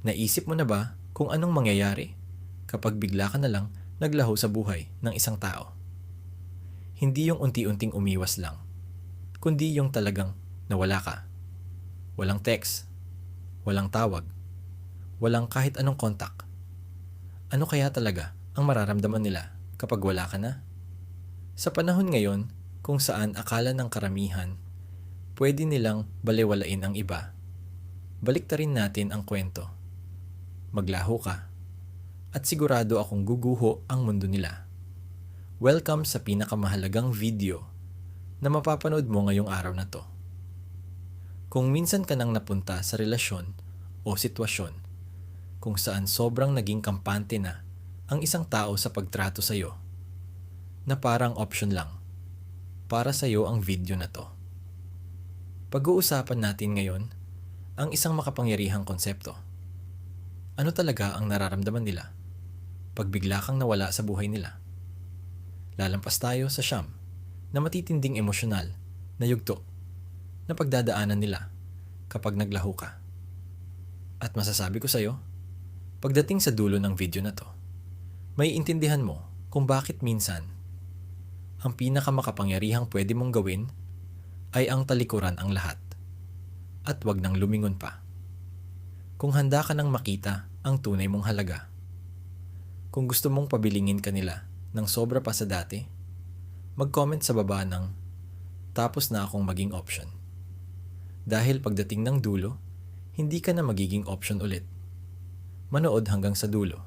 Naisip mo na ba kung anong mangyayari kapag bigla ka na lang naglaho sa buhay ng isang tao? Hindi yung unti-unting umiwas lang, kundi yung talagang nawala ka. Walang text, walang tawag, walang kahit anong kontak. Ano kaya talaga ang mararamdaman nila kapag wala ka na? Sa panahon ngayon kung saan akala ng karamihan, pwede nilang balewalain ang iba. Baliktarin natin ang kwento. Maglaho ka at sigurado akong guguho ang mundo nila. Welcome sa pinakamahalagang video na mapapanood mo ngayong araw na to. Kung minsan ka nang napunta sa relasyon o sitwasyon kung saan sobrang naging kampante na ang isang tao sa pagtrato sa'yo, na parang option lang, para sa'yo ang video na to. Pag-uusapan natin ngayon ang isang makapangyarihang konsepto. Ano talaga ang nararamdaman nila pag bigla kang nawala sa buhay nila? Lalampas tayo sa siyam na matitinding emosyonal na yugto na pagdadaanan nila kapag naglaho ka. At masasabi ko sa'yo, pagdating sa dulo ng video na to, may intindihan mo kung bakit minsan ang pinakamakapangyarihang pwede mong gawin ay ang talikuran ang lahat at wag nang lumingon pa. Kung handa ka nang makita ang tunay mong halaga, kung gusto mong pabilingin ka nila ng sobra pa sa dati, mag-comment sa baba ng tapos na akong maging option. Dahil pagdating ng dulo, hindi ka na magiging option ulit. Manood hanggang sa dulo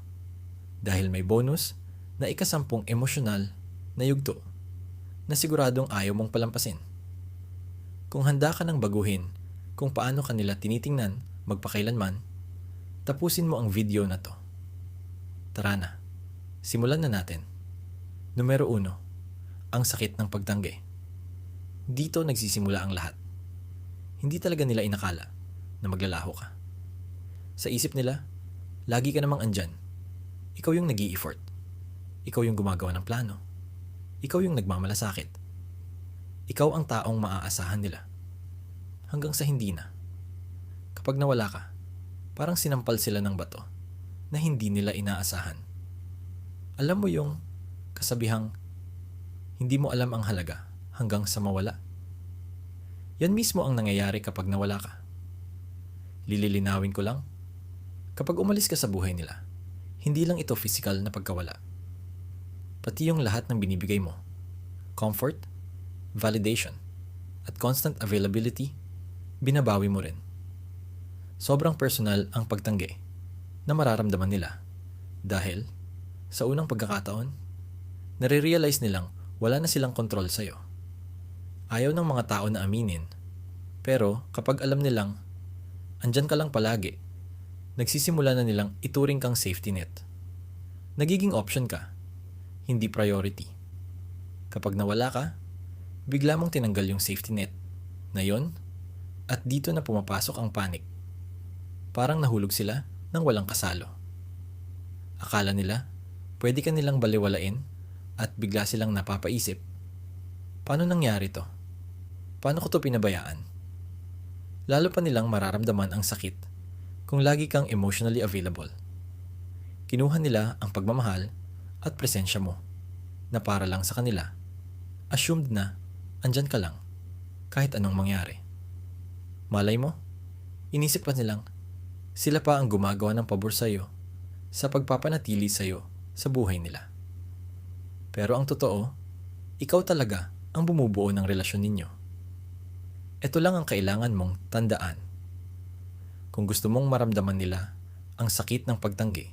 dahil may bonus na ikasampung emosyonal na yugto na siguradong ayaw mong palampasin. Kung handa ka nang baguhin kung paano kanila tinitingnan magpakailanman, tapusin mo ang video na to. Tara na, simulan na natin. Numero 1, ang sakit ng pagtanggi. Dito nagsisimula ang lahat. Hindi talaga nila inakala na maglalaho ka. Sa isip nila, lagi ka namang andyan. Ikaw yung nag-i-effort. Ikaw yung gumagawa ng plano. Ikaw yung nagmamalasakit. Ikaw ang taong maaasahan nila. Hanggang sa hindi na. Kapag nawala ka, parang sinampal sila ng bato na hindi nila inaasahan. Alam mo yung kasabihang, hindi mo alam ang halaga hanggang sa mawala. Yan mismo ang nangyayari kapag nawala ka. Lililinawin ko lang, kapag umalis ka sa buhay nila, hindi lang ito physical na pagkawala. Pati yung lahat ng binibigay mo, comfort, validation, at constant availability, binabawi mo rin. Sobrang personal ang pagtanggi na mararamdaman nila dahil sa unang pagkakataon, nare-realize nilang wala na silang kontrol sa'yo. Ayaw ng mga tao na aminin, pero kapag alam nilang andyan ka lang palagi, nagsisimula na nilang ituring kang safety net. Nagiging option ka, hindi priority. Kapag nawala ka, bigla mong tinanggal yung safety net na yon at dito na pumapasok ang panic. Parang nahulog sila nang walang kasalo. Akala nila, pwede ka nilang baliwalain at bigla silang napapaisip, paano nangyari to? Paano ko to pinabayaan? Lalo pa nilang mararamdaman ang sakit kung lagi kang emotionally available. Kinuha nila ang pagmamahal at presensya mo na para lang sa kanila. Assumed na andyan ka lang kahit anong mangyari. Malay mo, inisip pa nilang sila pa ang gumagawa ng pabor sa'yo sa pagpapanatili sa'yo sa buhay nila. Pero ang totoo, ikaw talaga ang bumubuo ng relasyon ninyo. Ito lang ang kailangan mong tandaan. Kung gusto mong maramdaman nila ang sakit ng pagtanggi,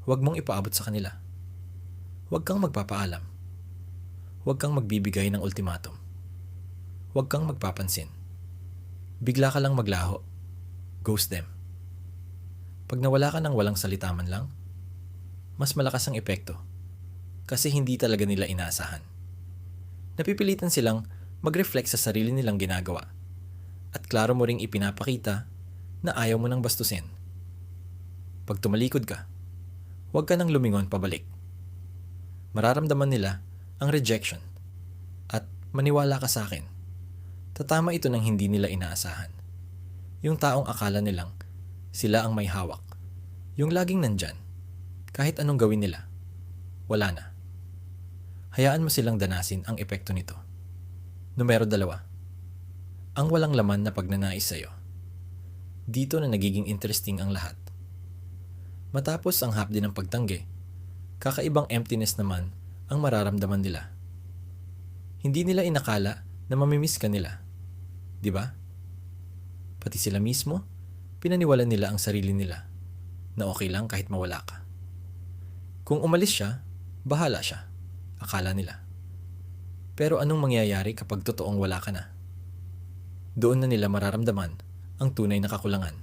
huwag mong ipaabot sa kanila. Huwag kang magpapaalam. Huwag kang magbibigay ng ultimatum. Huwag kang magpapansin. Bigla ka lang maglaho. Ghost them. Pag nawala ka ng walang salita man lang, mas malakas ang epekto kasi hindi talaga nila inaasahan. Napipilitan silang mag-reflect sa sarili nilang ginagawa at klaro mo ring ipinapakita na ayaw mo nang bastusin. Pag tumalikod ka, huwag ka nang lumingon pabalik. Mararamdaman nila ang rejection at maniwala ka sa akin. Tatama ito ng hindi nila inaasahan. Yung taong akala nilang Sila ang may hawak. Yung laging nandyan. Kahit anong gawin nila, wala na. Hayaan mo silang danasin ang epekto nito. Numero 2. Ang walang laman na pagnanais sa'yo. Dito na nagiging interesting ang lahat. Matapos ang hapdi ng pagtanggi, kakaibang emptiness naman ang mararamdaman nila. Hindi nila inakala na mamimiss ka nila. Di ba? Pati sila mismo, pinaniwalan nila ang sarili nila na okay lang kahit mawala ka. Kung umalis siya, bahala siya, akala nila. Pero anong mangyayari kapag totoong wala ka na? Doon na nila mararamdaman ang tunay na kakulangan.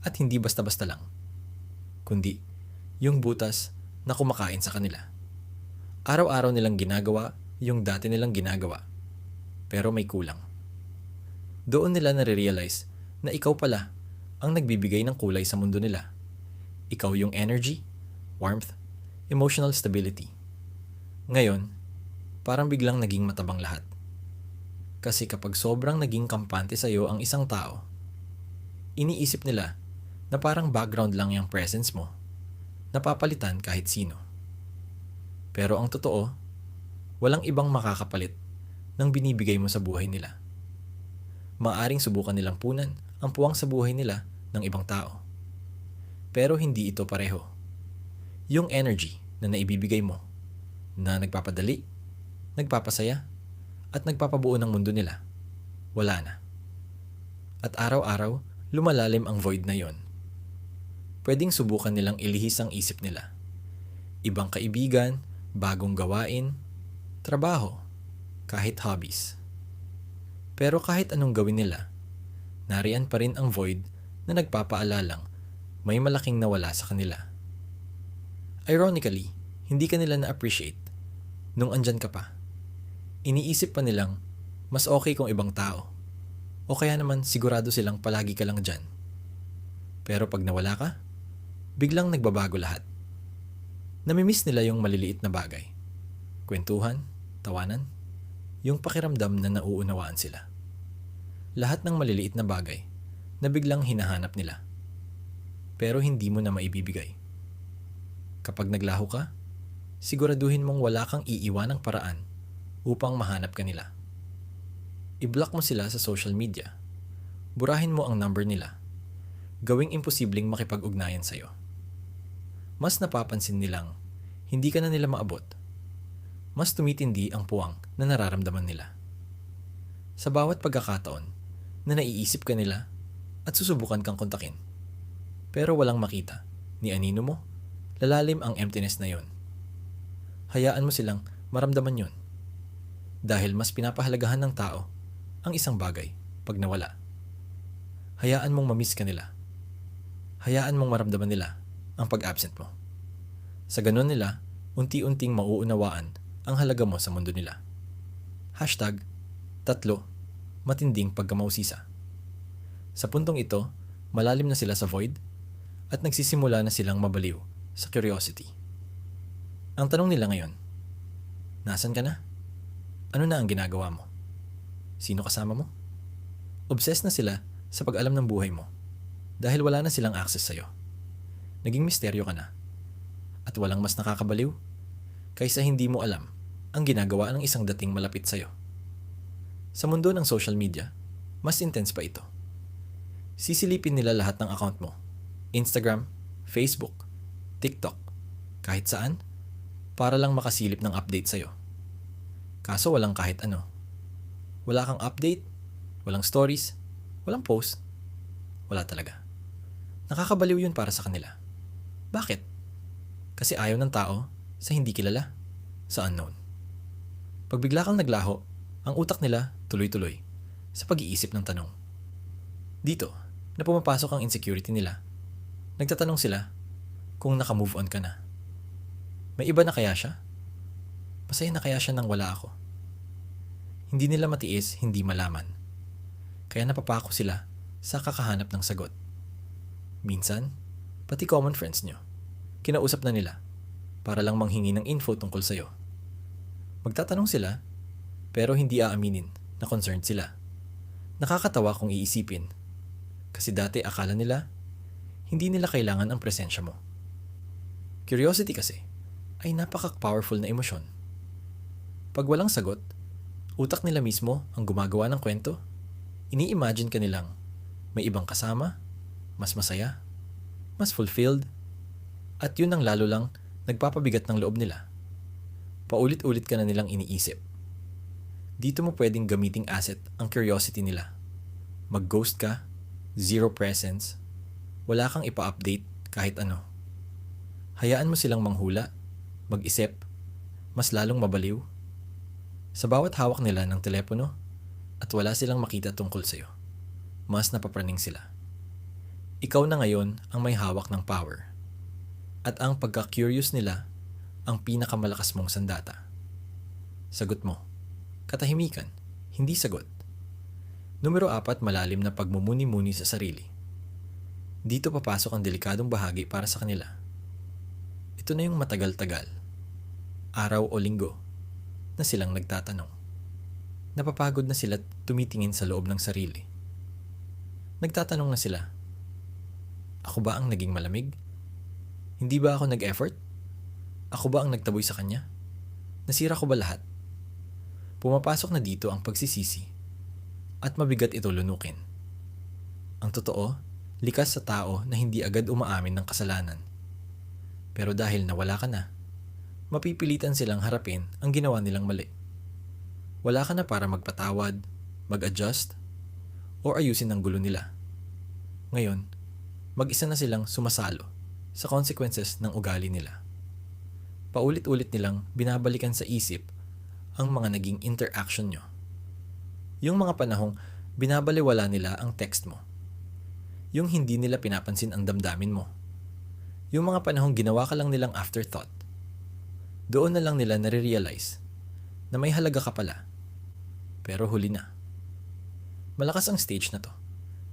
At hindi basta-basta lang, kundi yung butas na kumakain sa kanila. Araw-araw nilang ginagawa yung dati nilang ginagawa, pero may kulang. Doon nila nare-realize na ikaw pala ang nagbibigay ng kulay sa mundo nila. Ikaw yung energy, warmth, emotional stability. Ngayon, parang biglang naging matabang lahat. Kasi kapag sobrang naging kampante sa'yo ang isang tao, iniisip nila na parang background lang yung presence mo, napapalitan kahit sino. Pero ang totoo, walang ibang makakapalit ng binibigay mo sa buhay nila. Maaring subukan nilang punan ang puwang sa buhay nila ng ibang tao. Pero hindi ito pareho. Yung energy na naibibigay mo, na nagpapadali, nagpapasaya, at nagpapabuo ng mundo nila, wala na. At araw-araw, lumalalim ang void na yon. Pwedeng subukan nilang ilihis ang isip nila. Ibang kaibigan, bagong gawain, trabaho, kahit hobbies. Pero kahit anong gawin nila, nariyan pa rin ang void na nagpapaalalang may malaking nawala sa kanila. Ironically, hindi ka nila na-appreciate nung andyan ka pa. Iniisip pa nilang mas okay kung ibang tao. O kaya naman sigurado silang palagi ka lang dyan. Pero pag nawala ka, biglang nagbabago lahat. Namimiss nila yung maliliit na bagay. Kwentuhan, tawanan, yung pakiramdam na nauunawaan sila. Lahat ng maliliit na bagay na biglang hinahanap nila. Pero hindi mo na maibibigay. Kapag naglaho ka, siguraduhin mong wala kang iiwanang paraan upang mahanap ka nila. I-block mo sila sa social media. Burahin mo ang number nila. Gawing imposibleng makipag-ugnayan sa'yo. Mas napapansin nilang hindi ka na nila maabot. Mas tumitindi ang puwang na nararamdaman nila. Sa bawat pagkakataon na naiisip ka nila at susubukan kang kontakin, pero walang makita, ni anino mo, lalalim ang emptiness na yon. Hayaan mo silang maramdaman yon. Dahil mas pinapahalagahan ng tao ang isang bagay pag nawala. Hayaan mong mamiss ka nila. Hayaan mong maramdaman nila ang pag-absent mo. Sa ganun nila, unti-unting mauunawaan ang halaga mo sa mundo nila. #3 Matinding pagkamausisa. Sa puntong ito, malalim na sila sa void at nagsisimula na silang mabaliw sa curiosity. Ang tanong nila ngayon, nasan ka na? Ano na ang ginagawa mo? Sino kasama mo? Obsessed na sila sa pag-alam ng buhay mo dahil wala na silang access sa'yo. Naging misteryo ka na. At walang mas nakakabaliw kaysa hindi mo alam ang ginagawa ng isang dating malapit sa'yo. Sa mundo ng social media, mas intense pa ito. Sisilipin nila lahat ng account mo. Instagram, Facebook, TikTok, kahit saan, para lang makasilip ng update sa'yo. Kaso walang kahit ano. Wala kang update, walang stories, walang post. Wala talaga. Nakakabaliw yun para sa kanila. Bakit? Kasi ayaw ng tao sa hindi kilala, sa unknown. Pag bigla kang naglaho, ang utak nila tuloy-tuloy sa pag-iisip ng tanong. Dito, na pumapasok ang insecurity nila. Nagtatanong sila kung naka-move on ka na. May iba na kaya siya? Masaya na kaya siya nang wala ako? Hindi nila matiis, hindi malaman. Kaya napapako sila sa kakahanap ng sagot. Minsan, pati common friends nyo, kinausap na nila para lang manghingi ng info tungkol sa'yo. Magtatanong sila, pero hindi aaminin na concerned sila. Nakakatawa kung iisipin. Kasi dati akala nila, hindi nila kailangan ang presensya mo. Curiosity kasi ay napaka-powerful na emosyon. Pag walang sagot, utak nila mismo ang gumagawa ng kwento. Ini-imagine ka nilang may ibang kasama, mas masaya, mas fulfilled, at yun ang lalo lang nagpapabigat ng loob nila. Paulit-ulit ka na nilang iniisip. Dito mo pwedeng gamiting asset ang curiosity nila. Mag-ghost ka, zero presence, wala kang ipa-update kahit ano. Hayaan mo silang manghula, mag-isip, mas lalong mabaliw. Sa bawat hawak nila ng telepono at wala silang makita tungkol sa'yo, mas napapraning sila. Ikaw na ngayon ang may hawak ng power. At ang pagka-curious nila ang pinakamalakas mong sandata. Sagot mo, katahimikan, hindi sagot. Numero 4, malalim na pagmumuni-muni sa sarili. Dito papasok ang delikadong bahagi para sa kanila. Ito na yung matagal-tagal, araw o linggo, na silang nagtatanong. Napapagod na sila tumitingin sa loob ng sarili. Nagtatanong na sila, ako ba ang naging malamig? Hindi ba ako nag-effort? Ako ba ang nagtaboy sa kanya? Nasira ko ba lahat? Pumapasok na dito ang pagsisisi at mabigat ito lunukin. Ang totoo, likas sa tao na hindi agad umaamin ng kasalanan. Pero dahil nawala ka na, mapipilitan silang harapin ang ginawa nilang mali. Wala ka na para magpatawad, mag-adjust, o ayusin ang gulo nila. Ngayon, mag-isa na silang sumasalo sa consequences ng ugali nila. Paulit-ulit nilang binabalikan sa isip ang mga naging interaction nyo. Yung mga panahong binabaliwala nila ang text mo. Yung hindi nila pinapansin ang damdamin mo. Yung mga panahong ginawa ka lang nilang afterthought. Doon na lang nila nare-realize na may halaga ka pala. Pero huli na. Malakas ang stage na to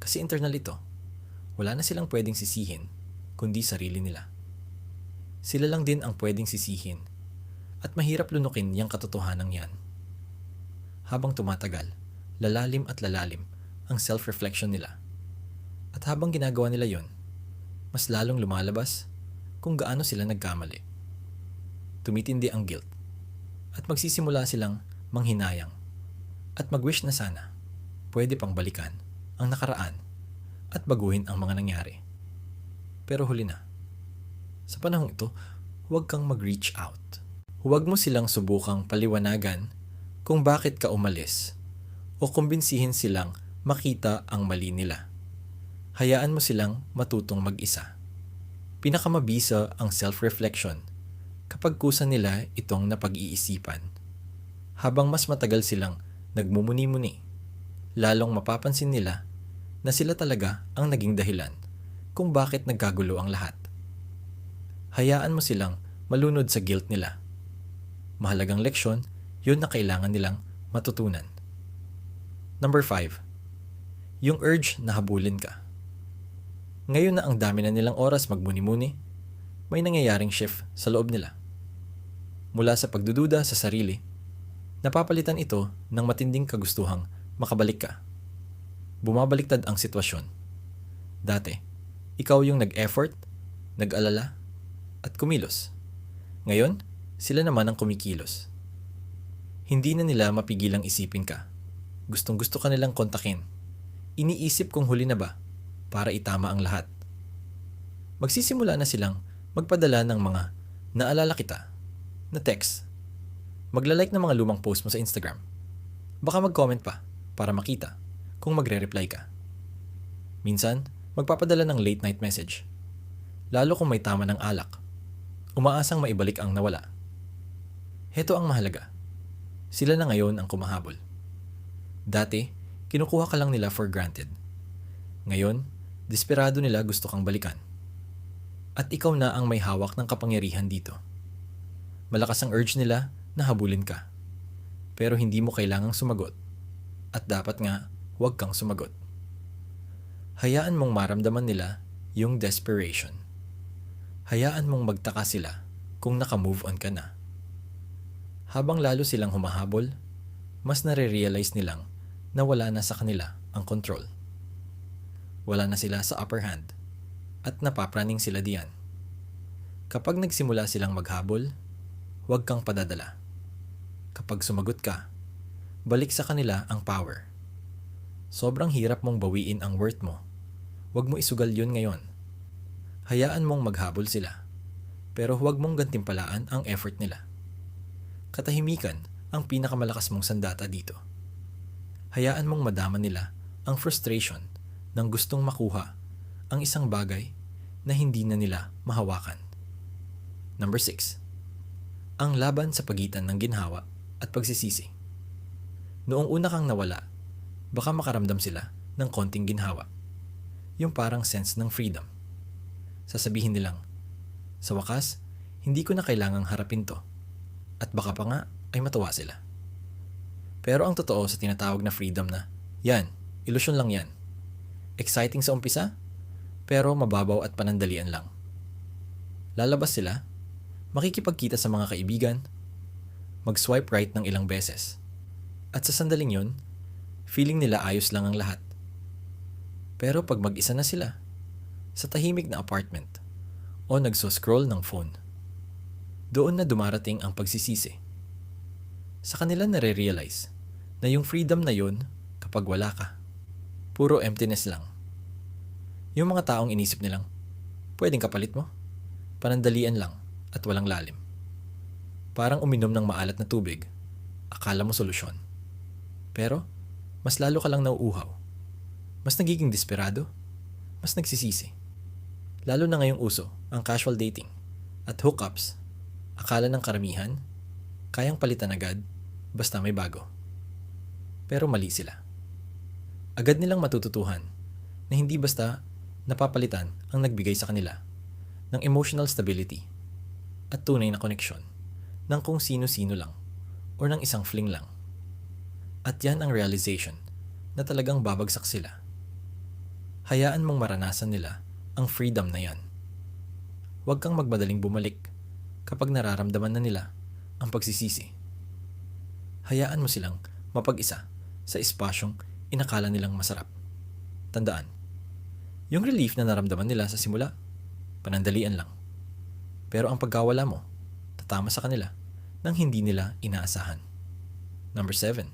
kasi internal ito. Wala na silang pwedeng sisihin kundi sarili nila. Sila lang din ang pwedeng sisihin at mahirap lunukin yung katotohanan yan. Habang tumatagal, lalalim at lalalim ang self-reflection nila. At habang ginagawa nila yon, mas lalong lumalabas kung gaano sila nagkamali. Tumitindi ang guilt at magsisimula silang manghinayang at mag-wish na sana pwede pang balikan ang nakaraan at baguhin ang mga nangyari. Pero huli na. Sa panahong ito, huwag kang mag-reach out. Huwag mo silang subukang paliwanagan kung bakit ka umalis o kumbinsihin silang makita ang mali nila. Hayaan mo silang matutong mag-isa. Pinakamabisa ang self-reflection kapag kusa nila itong napag-iisipan. Habang mas matagal silang nagmumuni-muni, lalong mapapansin nila na sila talaga ang naging dahilan kung bakit nagkagulo ang lahat. Hayaan mo silang malunod sa guilt nila. Mahalagang leksyon, yun na kailangan nilang matutunan. Number 5. Yung urge na habulin ka. Ngayon na ang dami na nilang oras magmuni-muni, may nangyayaring shift sa loob nila. Mula sa pagdududa sa sarili, napapalitan ito ng matinding kagustuhang makabalik ka. Bumabaliktad ang sitwasyon. Dati, ikaw yung nag-effort, nag-alala, at kumilos. Ngayon, sila naman ang kumikilos. Hindi na nila mapigilang isipin ka. Gustong-gusto ka nilang kontakin. Iniisip kung huli na ba para itama ang lahat. Magsisimula na silang magpadala ng mga naalala kita na text. Maglalike ng mga lumang post mo sa Instagram. Baka mag-comment pa para makita kung magre-reply ka. Minsan, magpapadala ng late night message. Lalo kung may tama ng alak. Umaasang maibalik ang nawala. Heto ang mahalaga. Sila na ngayon ang kumahabol. Dati, kinukuha ka lang nila for granted. Ngayon, desperado nila gusto kang balikan. At ikaw na ang may hawak ng kapangyarihan dito. Malakas ang urge nila na habulin ka. Pero hindi mo kailangang sumagot. At dapat nga, huwag kang sumagot. Hayaan mong maramdaman nila yung desperation. Hayaan mong magtaka sila kung naka-move on ka na. Habang lalo silang humahabol, mas nare-realize nilang na wala na sa kanila ang control. Wala na sila sa upper hand. at napapraning sila diyan. Kapag nagsimula silang maghabol, huwag kang padadala. Kapag sumagot ka, balik sa kanila ang power. Sobrang hirap mong bawiin ang worth mo. Huwag mo isugal yun ngayon. Hayaan mong maghabol sila, pero huwag mong gantimpalaan ang effort nila. Katahimikan ang pinakamalakas mong sandata dito. Hayaan mong madama nila ang frustration ng gustong makuha ang isang bagay na hindi na nila mahawakan. Number 6. Ang laban sa pagitan ng ginhawa at pagsisisi. Noong una kang nawala, baka makaramdam sila ng konting ginhawa. Yung parang sense ng freedom. Sasabihin nilang, sa wakas, hindi ko na kailangang harapin to. At baka pa nga ay matuwa sila. Pero ang totoo sa tinatawag na freedom na, yan, ilusyon lang yan. Exciting sa umpisa, pero mababaw at panandalian lang. Lalabas sila, makikipagkita sa mga kaibigan, mag-swipe right ng ilang beses. At sa sandaling yun, feeling nila ayos lang ang lahat. Pero pag mag-isa na sila, sa tahimik na apartment, o nagso-scroll ng phone, doon na dumarating ang pagsisisi. Sa kanila nare-realize na yung freedom na yun kapag wala ka, puro emptiness lang. Yung mga taong inisip nilang, pwedeng kapalit mo? Panandalian lang at walang lalim. Parang uminom ng maalat na tubig, akala mo solusyon. Pero, mas lalo ka lang nauuhaw. Mas nagiging desperado, mas nagsisisi. Lalo na ngayong uso ang casual dating at hookups. Akala ng karamihan, kayang palitan agad basta may bago. Pero mali sila. Agad nilang matututuhan na hindi basta napapalitan ang nagbigay sa kanila ng emotional stability at tunay na koneksyon ng kung sino-sino lang o ng isang fling lang. At yan ang realization na talagang babagsak sila. Hayaan mong maranasan nila ang freedom na yan. Huwag kang magmadaling bumalik kapag nararamdaman na nila ang pagsisisi. Hayaan mo silang mapag-isa sa espasyong inakala nilang masarap. Tandaan, yung relief na naramdaman nila sa simula, panandalian lang. Pero ang pagkawala mo, tatama sa kanila nang hindi nila inaasahan. Number 7.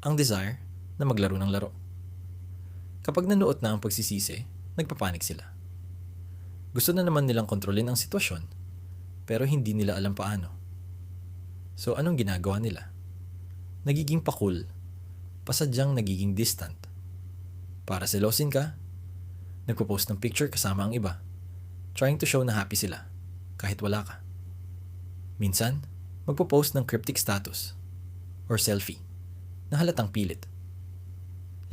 Ang desire na maglaro ng laro. Kapag nanuot na ang pagsisisi, nagpapanik sila. Gusto na naman nilang kontrolin ang sitwasyon, pero hindi nila alam paano. So anong ginagawa nila? Nagiging pakul, pasadyang nagiging distant. Para selosin ka, nagpo-post ng picture kasama ang iba, trying to show na happy sila, kahit wala ka. Minsan, magpo-post ng cryptic status or selfie na halatang pilit.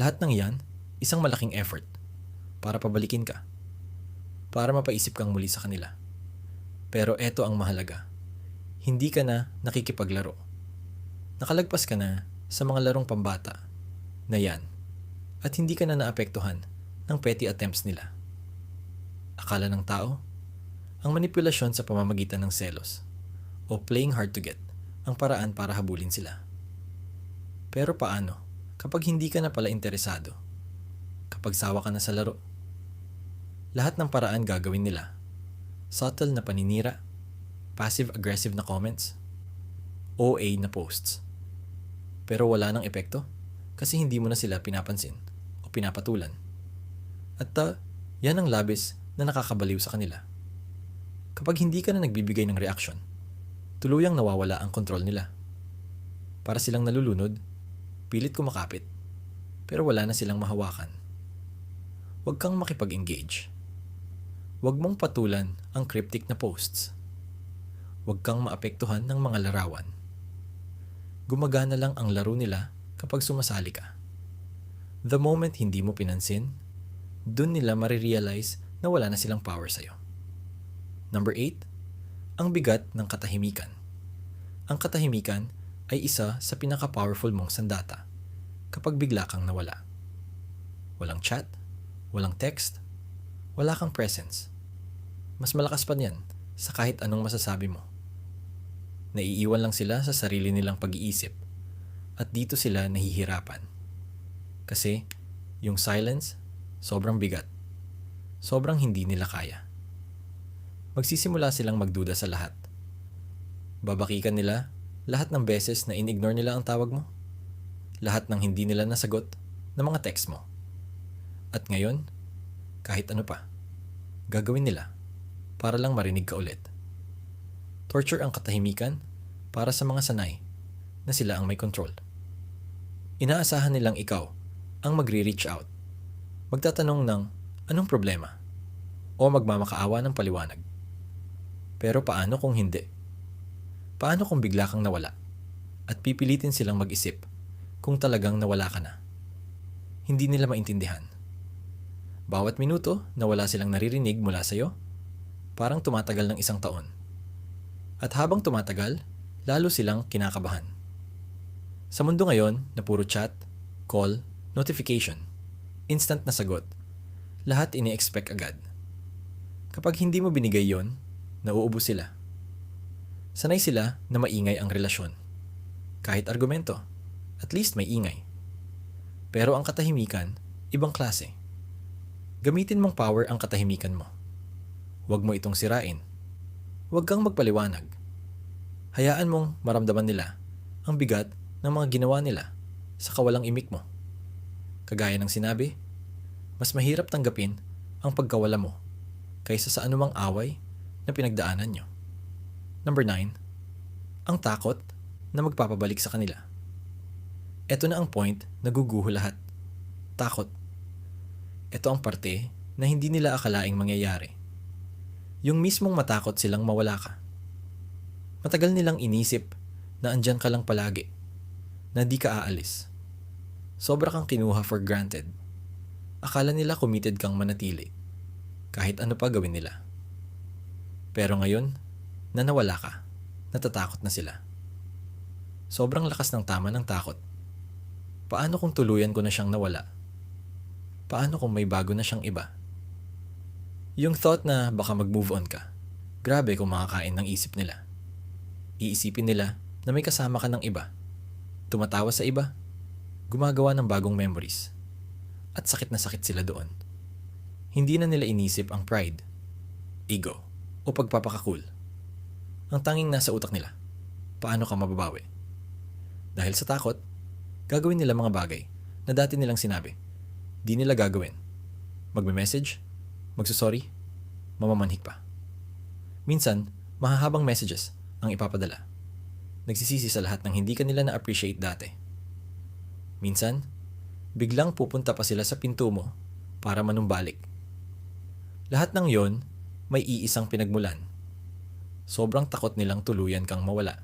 Lahat ng yan, isang malaking effort para pabalikin ka, para mapaisip kang muli sa kanila. Pero eto ang mahalaga. Hindi ka na nakikipaglaro. Nakalagpas ka na sa mga larong pambata na yan at hindi ka na naapektuhan ng petty attempts nila. Akala ng tao, ang manipulasyon sa pamamagitan ng selos o playing hard to get ang paraan para habulin sila. Pero paano kapag hindi ka na pala interesado? Kapag sawa ka na sa laro? Lahat ng paraan gagawin nila. Subtle na paninira, passive-aggressive na comments, OA na posts. Pero wala nang epekto kasi hindi mo na sila pinapansin o pinapatulan. At yan ang labis na nakakabaliw sa kanila. Kapag hindi ka na nagbibigay ng reaction, tuluyang nawawala ang kontrol nila. Para silang nalulunod, pilit kumakapit, pero wala na silang mahawakan. Huwag kang makipag-engage. Huwag mong patulan ang cryptic na posts. Huwag kang maapektuhan ng mga larawan. Gumagana lang ang laro nila kapag sumasali ka. The moment hindi mo pinansin, dun nila marirealize na wala na silang power sa'yo. Number 8. Ang bigat ng katahimikan. Ang katahimikan ay isa sa pinaka-powerful mong sandata kapag bigla kang nawala. Walang chat, walang text, wala kang presence. Mas malakas pa niyan sa kahit anong masasabi mo. Naiiwan lang sila sa sarili nilang pag-iisip at dito sila nahihirapan. Kasi yung silence, sobrang bigat. sobrang hindi nila kaya. Magsisimula silang magduda sa lahat. Babakikan nila lahat ng beses na in-ignore nila ang tawag mo. Lahat ng hindi nila nasagot na mga text mo. At ngayon, kahit ano pa, gagawin nila para lang marinig ka ulit. Torture ang katahimikan para sa mga sanay na sila ang may control. Inaasahan nilang ikaw ang magre-reach out. Magtatanong ng anong problema o magmamakaawa ng paliwanag. Pero paano kung hindi? Paano kung bigla kang nawala at pipilitin silang mag-isip kung talagang nawala ka na? Hindi nila maintindihan. Bawat minuto na wala silang naririnig mula sa'yo, parang tumatagal ng 1 taon. At habang tumatagal, lalo silang kinakabahan. Sa mundo ngayon na puro chat, call, notification, instant na sagot, lahat ini-expect agad. Kapag hindi mo binigay yon, nauubos sila. Sanay sila na maingay ang relasyon. Kahit argumento, at least may ingay. Pero ang katahimikan, ibang klase. Gamitin mong power ang katahimikan mo. Huwag mo itong sirain. Huwag kang magpaliwanag. Hayaan mong maramdaman nila ang bigat ng mga ginawa nila sa kawalang imik mo. Kagaya ng sinabi, mas mahirap tanggapin ang pagkawala mo kaysa sa anumang away na pinagdaanan nyo. Number 9, ang takot na magpapabalik sa kanila. Ito na ang point na guguho lahat. Takot. Ito ang parte na hindi nila akalaing mangyayari. Yung mismong matakot silang mawala ka. Matagal nilang inisip na andyan ka lang palagi, na di ka aalis. Sobra kang kinuha for granted. Akala nila committed kang manatili, kahit ano pa gawin nila. Pero ngayon, na nawala ka, natatakot na sila. Sobrang lakas ng tama ng takot. Paano kung tuluyan ko na siyang nawala? Paano kung may bago na siyang iba? Yung thought na baka mag-move on ka, grabe kung makakain ng isip nila. Iisipin nila na may kasama ka ng iba, tumatawa sa iba, gumagawa ng bagong memories, at sakit na sakit sila doon. Hindi na nila inisip ang pride, ego, o pagpapakakul. Ang tanging nasa utak nila, paano ka mababawi? Dahil sa takot, gagawin nila mga bagay na dati nilang sinabi, di nila gagawin. Magme-message, magsusorry, mamamanhik pa. Minsan, mahahabang messages ang ipapadala. Nagsisisi sa lahat ng hindi kanila na-appreciate dati. Minsan, biglang pupunta pa sila sa pinto mo para manumbalik. Lahat ng yon may iisang pinagmulan. Sobrang takot nilang tuluyan kang mawala.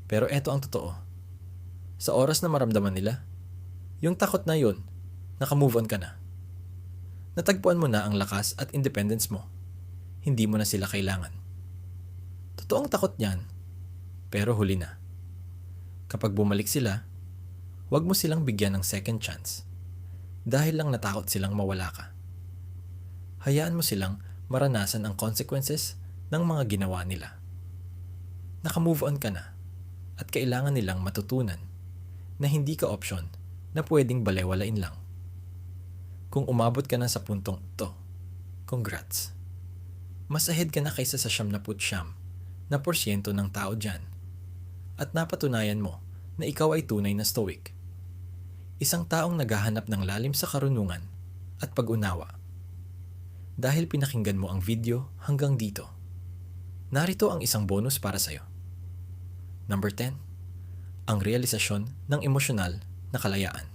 Pero eto ang totoo. Sa oras na maramdaman nila, yung takot na yon, naka-move on ka na. Natagpuan mo na ang lakas at independence mo. Hindi mo na sila kailangan. Totoong takot niyan, pero huli na. Kapag bumalik sila, huwag mo silang bigyan ng second chance. Dahil lang natakot silang mawala ka. Hayaan mo silang maranasan ang consequences ng mga ginawa nila. Naka-move on ka na at kailangan nilang matutunan na hindi ka option na pwedeng balewalain lang. Kung umabot ka na sa puntong ito, congrats. Mas ahead ka na kaysa sa 99% ng tao dyan. At napatunayan mo na ikaw ay tunay na stoic. Isang taong naghahanap ng lalim sa karunungan at pag-unawa. Dahil pinakinggan mo ang video hanggang dito, narito ang isang bonus para sa'yo. Number 10, ang realisasyon ng emosyonal na kalayaan.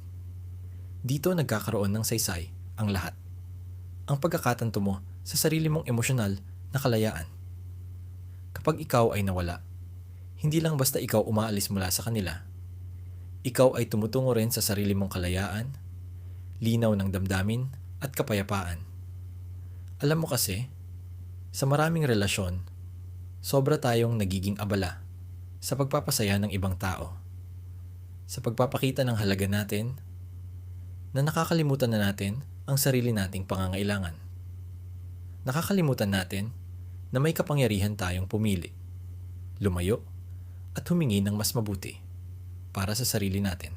Dito nagkakaroon ng saysay ang lahat. Ang pagkakatanto mo sa sarili mong emosyonal na kalayaan. Kapag ikaw ay nawala, hindi lang basta ikaw umaalis mula sa kanila. Ikaw ay tumutungo rin sa sarili mong kalayaan, linaw ng damdamin at kapayapaan. Alam mo kasi, sa maraming relasyon, sobra tayong nagiging abala sa pagpapasaya ng ibang tao. Sa pagpapakita ng halaga natin, na nakakalimutan na natin ang sarili nating pangangailangan. Nakakalimutan natin na may kapangyarihan tayong pumili, lumayo, at humingi ng mas mabuti para sa sarili natin.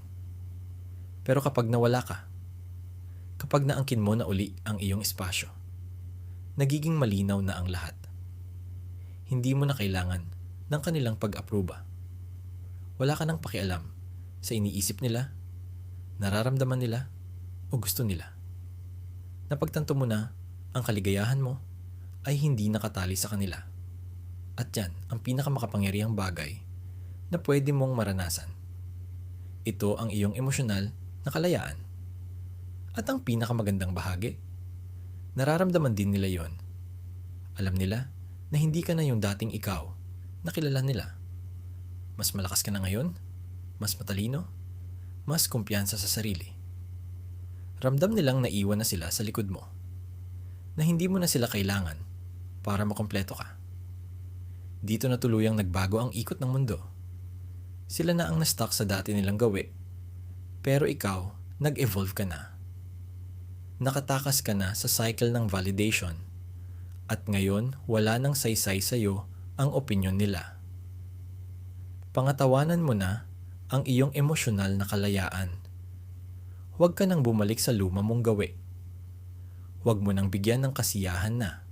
Pero kapag nawala ka, kapag naangkin mo na uli ang iyong espasyo, nagiging malinaw na ang lahat. Hindi mo na kailangan ng kanilang pag-aproba. Wala ka nang pakialam sa iniisip nila, nararamdaman nila, o gusto nila. Napagtanto mo na ang kaligayahan mo ay hindi nakatali sa kanila. At yan ang pinakamakapangyarihang bagay na pwede mong maranasan. Ito ang iyong emosyonal na kalayaan. At ang pinakamagandang bahagi, nararamdaman din nila yon. Alam nila na hindi ka na yung dating ikaw na kilala nila. Mas malakas ka na ngayon, mas matalino, mas kumpiyansa sa sarili. Ramdam nilang naiwan na sila sa likod mo, na hindi mo na sila kailangan para makompleto ka. Dito na tuluyang nagbago ang ikot ng mundo. Sila na ang na-stuck sa dati nilang gawi, pero ikaw, nag-evolve ka na. Nakatakas ka na sa cycle ng validation, at ngayon wala nang saysay sa'yo ang opinyon nila. Pangatawanan mo na ang iyong emosyonal na kalayaan. Huwag ka nang bumalik sa luma mong gawi. Huwag mo nang bigyan ng kasiyahan na